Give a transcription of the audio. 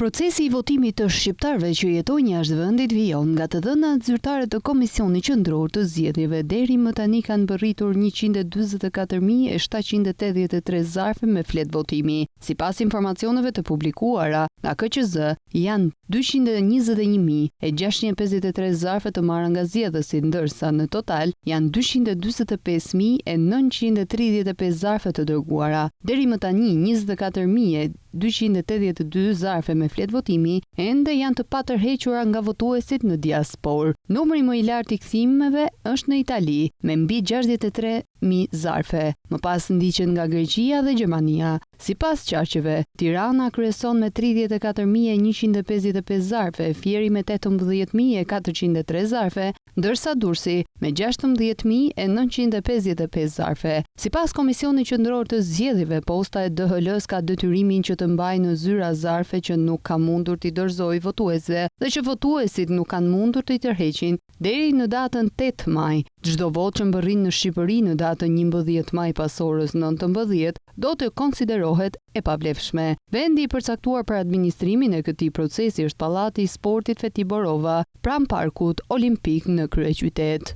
Procesi I votimit të shqiptarëve që jetojnë jashtë vendit vijon nga të dhënat zyrtare të Komisionit Qendror të Zgjedhjeve. Deri më tani kanë bërritur 144.783 zarfe me flet votimi. Sipas informacioneve të publikuara nga KQZ, janë 221.653 zarfe të marra nga zgjedhësit, ndërsa në total janë 245.935 zarfe të dërguara. Deri më tani 24.282 zarfe me flet votimi ende janë të patërhequra nga votuesit në diasporë. Numri më I lartë I kthimeve është në Itali me mbi 63.000 zarfe. Më pas ndiqet nga Greqia dhe Gjermania. Sipas qarqeve, Tirana kryeson me 34.155 zarfe, Fieri me 18.403 zarfe, ndërsa Durrësi me 16.955 zarfe. Sipas Komisionit Qendror të Zgjedhjeve, posta e DHL-s ka detyrimin që të mbajë në zyra zarfe që nuk ka mundur t'i dorëzojë votuesve dhe që votuesit nuk kanë mundur t'i tërheqin deri në datën 8 maj. Çdo votë që mbërrin në Shqipëri në datën 11 maj pas orës 19 do të konsiderohet e pavlefshme. Vendi I përcaktuar për administrimin e këtij procesi është Pallati I Sportit Feti Borova, pranë Parkut Olimpik në kryeqytet.